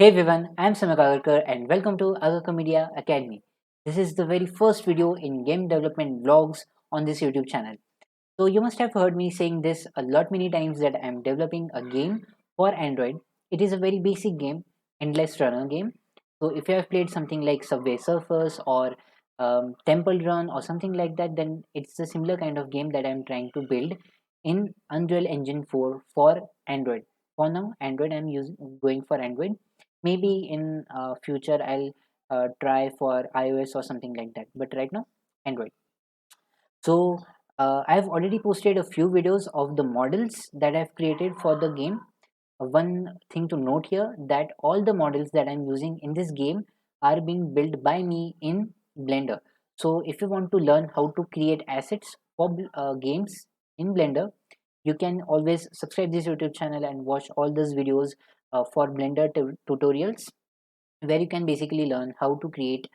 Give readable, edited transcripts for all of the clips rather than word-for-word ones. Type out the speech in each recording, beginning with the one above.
Hey everyone, I am Samak Agarkar and welcome to Agarkar Media Academy. This is the very first video in game development vlogs on this YouTube channel. So you must have heard me saying this a lot many times that I am developing a game for Android. It is a very basic game, endless runner game. So if you have played something like Subway Surfers or Temple Run or something like that, then it's a similar kind of game that I am trying to build in Unreal Engine 4 for Android. For now, Android I'm using going for Android. Maybe in future I'll try for iOS or something like that. But right now, Android. So I've already posted a few videos of the models that I've created for the game. One thing to note here that all the models that I'm using in this game are being built by me in Blender. So if you want to learn how to create assets for games in Blender, you can always subscribe this YouTube channel and watch all those videos for Blender tutorials, where you can basically learn how to create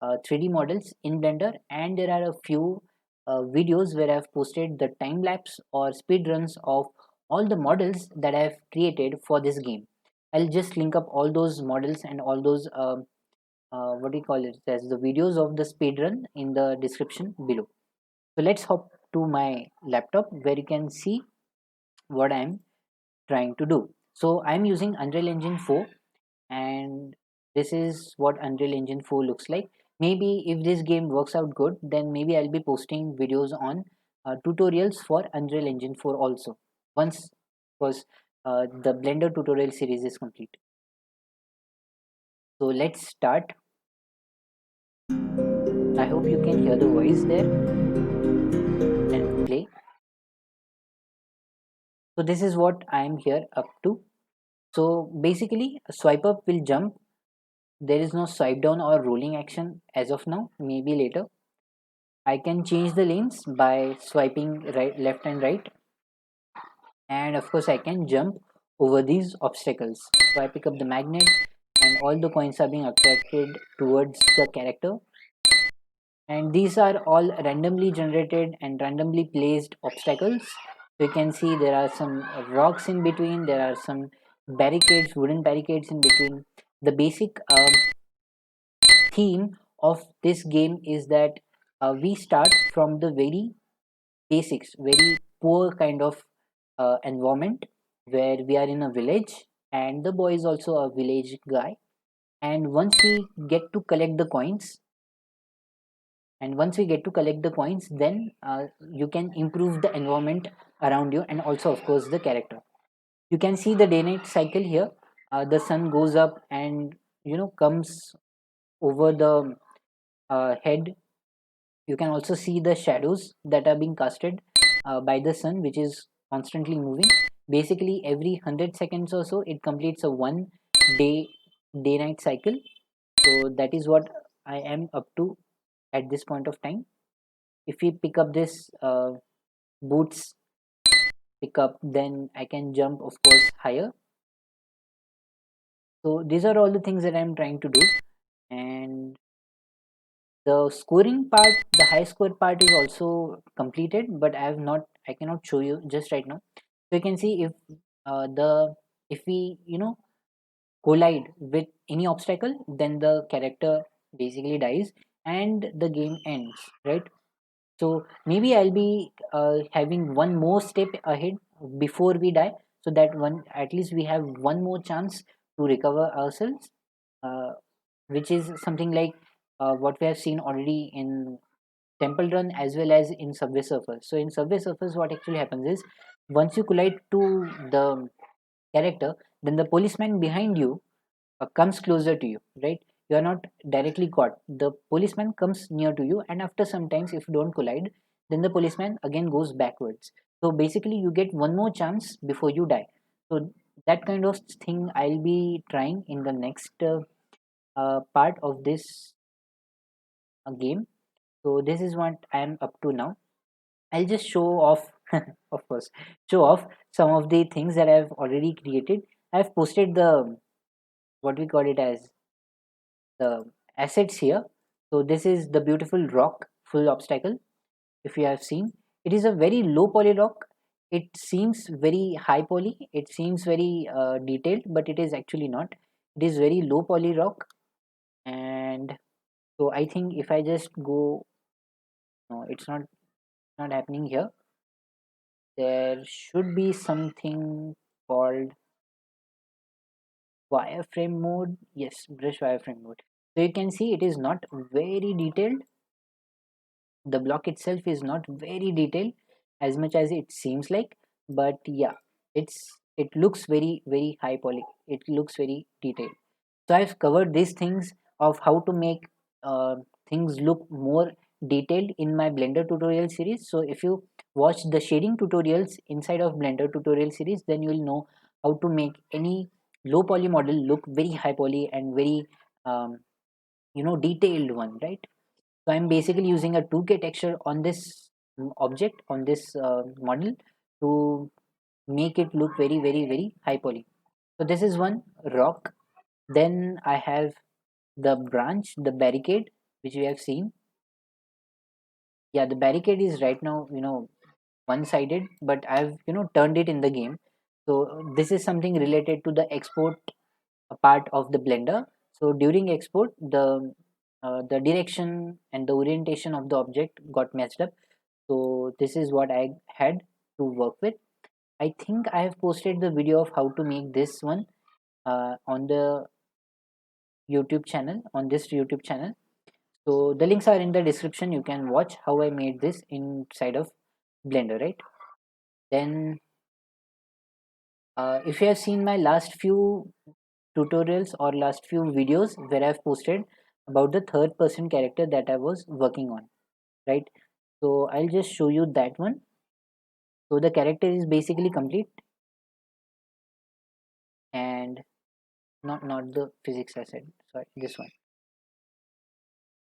3D models in Blender. And there are a few videos where I've posted the time lapse or speed runs of all the models that I've created for this game. I'll just link up all those models and all those what do you call it as the videos of the speed run in the description below. So let's hop to my laptop where you can see what I'm trying to do. So I'm using Unreal Engine 4, and this is what Unreal Engine 4 looks like. Maybe if this game works out good, then maybe I'll be posting videos on tutorials for Unreal Engine 4 also, once because the Blender tutorial series is complete. So let's start. I hope you can hear the voice there and play. So this is what I'm here up to. So basically, swipe up will jump. There is no swipe down or rolling action as of now, maybe later. I can change the lanes by swiping right, left and right, and of course I can jump over these obstacles. So I pick up the magnet and all the coins are being attracted towards the character, and these are all randomly generated and randomly placed obstacles. So you can see there are some rocks in between, there are some barricades, wooden barricades in between. The basic theme of this game is that we start from the very basics, very poor kind of environment where we are in a village, and the boy is also a village guy. And get to collect the coins, once we get to collect the coins, then you can improve the environment around you and also, of course, the character. You can see the day night cycle here. The sun goes up and comes over the head. You can also see the shadows that are being casted by the sun, which is constantly moving. Basically, every 100 seconds or so, it completes a one day day night cycle. So that is what I am up to at this point of time. If we pick up this boots pickup, then I can jump, of course, higher. So these are all the things that I'm trying to do. And the scoring part, the high score part is also completed, but I cannot show you just right now. So you can see the if we collide with any obstacle, then the character basically dies and the game ends, right? So maybe I'll be having one more step ahead before we die, so that one at least we have one more chance to recover ourselves, uh, which is something like what we have seen already in Temple Run as well as in Subway Surfers. So in Subway Surfers, what actually happens is once you collide to the character, then the policeman behind you comes closer to you, right? You are not directly caught. The policeman comes near to you, and after some times, if you don't collide, then the policeman again goes backwards. So basically, you get one more chance before you die. So that kind of thing I'll be trying in the next part of this game. So this is what I am up to now. I'll just show off, of course, show off some of the things that I've already created. I've posted the what we call it as the assets here. So this is the beautiful rock full obstacle. If you have seen, it is a very low poly rock. It seems very high poly. It seems very detailed, but it is actually not. it is very low poly rock. And so I think if I just go, no, it's not happening here. There should be something called wireframe mode. Yes, brush wireframe mode. So you can see it is not very detailed. The block itself is not very detailed as much as it seems like, but yeah, it looks very high poly. It looks very detailed. So I've covered these things of how to make things look more detailed in my Blender tutorial series. So if you watch the shading tutorials inside of Blender tutorial series, then you will know how to make any low poly model look very high poly and very um, detailed one, right? So I'm basically using a 2K texture on this object, on this model, to make it look very high poly. So this is one rock. Then I have the branch, the barricade, which we have seen. Yeah, the barricade is right now one sided, but I've turned it in the game. So this is something related to the export part of the Blender. So during export, the direction and the orientation of the object got messed up. So this is what I had to work with. I think I have posted the video of how to make this one on the YouTube channel, on this YouTube channel. So the links are in the description. You can watch how I made this inside of Blender, right? Then if you have seen my last few tutorials or last few videos where I've posted about the third person character that I was working on, right? So I'll just show you that one. So the character is basically complete, and not the physics I said, sorry, this one.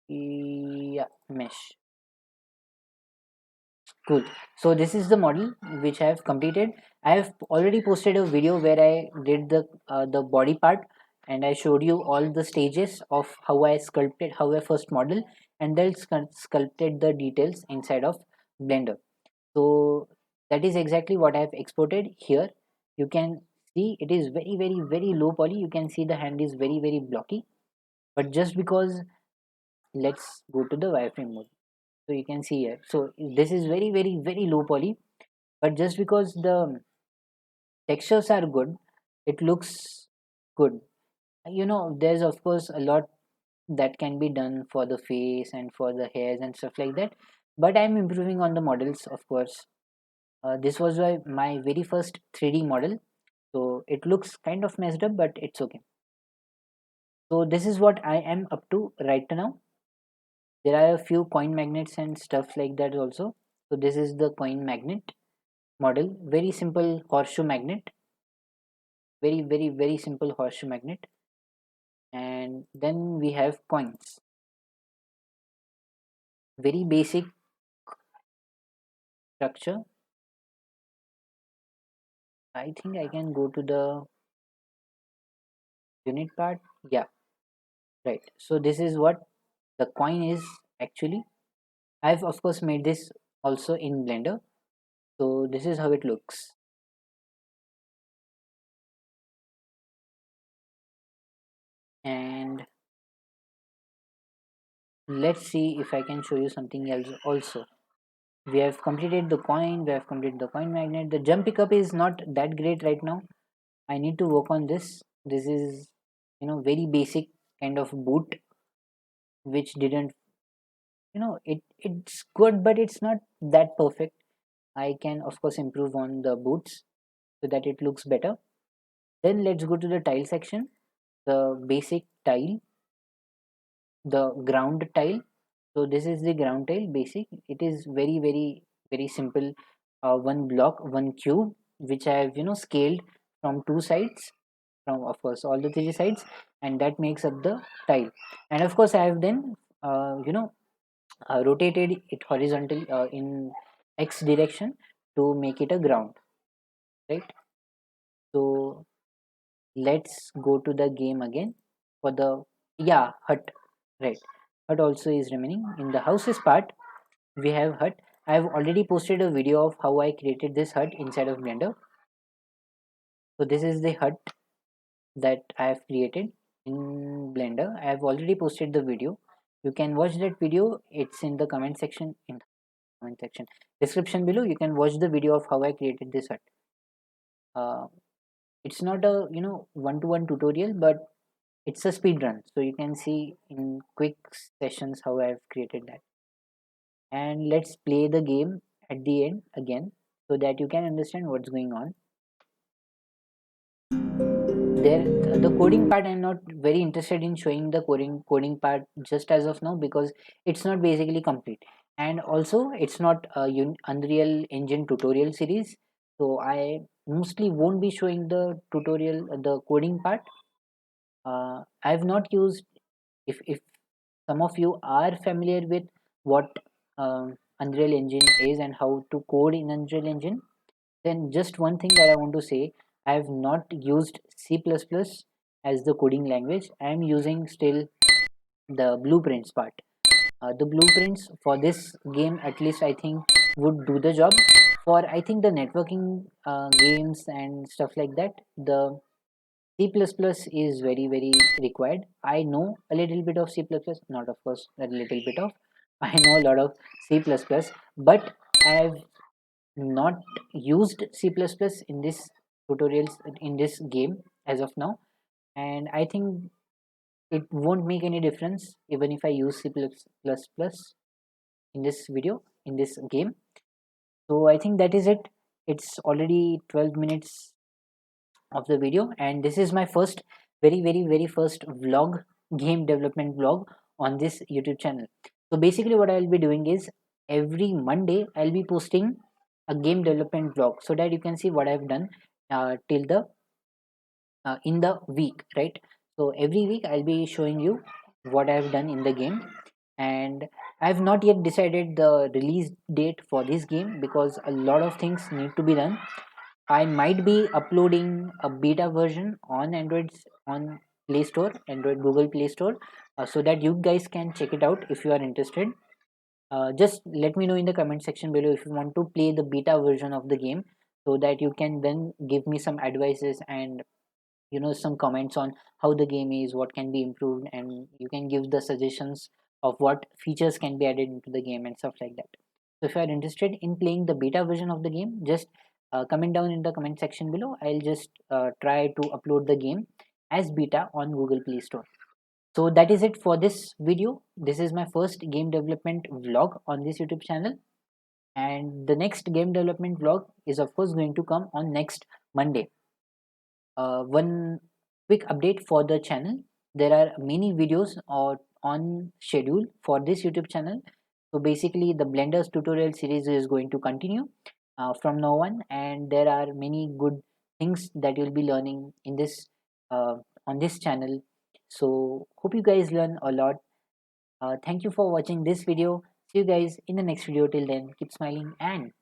Yeah, mesh. Cool. So this is the model which I have completed. I have already posted a video where I did the body part, and I showed you all the stages of how I sculpted, how I first model, and then sculpted the details inside of Blender. So that is exactly what I have exported here. You can see it is very low poly. You can see the hand is very blocky, but just because, let's go to the wireframe mode. So you can see here, so this is very low poly, but just because the textures are good, it looks good. There's of course a lot that can be done for the face and for the hairs and stuff like that, but I'm improving on the models, of course. This was my very first 3D model, so it looks kind of messed up, but it's okay. So this is what I am up to right now. There are a few coin magnets and stuff like that also. So this is the coin magnet model, very simple horseshoe magnet, very simple horseshoe magnet. And then we have coins, very basic structure. I think I can go to the unit part. Yeah, right. So this is what the coin is actually. I've of course made this also in Blender. So this is how it looks. And let's see if I can show you something else also. We have completed the coin, we have completed the coin magnet. The jump pickup is not that great right now. I need to work on this. This is very basic kind of boot, which didn't, it's good, but it's not that perfect. I can of course improve on the boots so that it looks better. Then let's go to the tile section. The basic tile, the ground tile. So this is the ground tile basic. It is very simple. One block, one cube, which I have scaled from two sides, from of course all the three sides, and that makes up the tile. And of course I have then rotated it horizontal in x direction to make it a ground, right? So let's go to the game again for the, yeah, hut, right? Hut also is remaining. In the houses part, we have hut. I've already posted a video of how I created this hut inside of Blender. So this is the hut that I have created. in Blender. I have already posted the video. You can watch that video. It's in the comment section, description below. You can watch the video of how I created this art. uh, it's not a one-to-one tutorial, but it's a speed run, so you can see in quick sessions how I've created that. And let's play the game at the end again so that you can understand what's going on there. The coding part, I'm not very interested in showing the coding part just as of now, because it's not basically complete, and also it's not a Unreal Engine tutorial series, so I mostly won't be showing the tutorial, the coding part. I've not used, if some of you are familiar with what Unreal Engine is and how to code in Unreal Engine, then just one thing that I want to say: I have not used C++ as the coding language. I am using still the blueprints part. The blueprints for this game, at least I think, would do the job. For I think the networking games and stuff like that, the C++ is very very required. I know a little bit of C++, not of course a little bit of. I know a lot of C++, but I've not used C++ in this tutorials in this game as of now, and I think it won't make any difference even if I use C++ in this video, in this game. So I think that is it. It's already 12 minutes of the video, and this is my first, very first vlog, game development vlog on this YouTube channel. So basically what I'll be doing is every Monday I'll be posting a game development vlog so that you can see what I've done till the in the week, right? So every week I'll be showing you what I've done in the game, and I've not yet decided the release date for this game because a lot of things need to be done. I might be uploading a beta version on Android, on Play Store, Android Google Play Store, so that you guys can check it out if you are interested. Just let me know in the comment section below if you want to play the beta version of the game, so that you can then give me some advices and some comments on how the game is, what can be improved, and you can give the suggestions of what features can be added into the game and stuff like that. So if you are interested in playing the beta version of the game, just comment down in the comment section below. I'll just try to upload the game as beta on Google Play Store. So that is it for this video. This is my first game development vlog on this YouTube channel, and the next game development vlog is of course going to come on next Monday. One quick update for the channel: there are many videos on schedule for this YouTube channel. So basically the Blender's tutorial series is going to continue from now on, and there are many good things that you'll be learning in this on this channel. So hope you guys learn a lot. Thank you for watching this video. See you guys in the next video. Till then, keep smiling and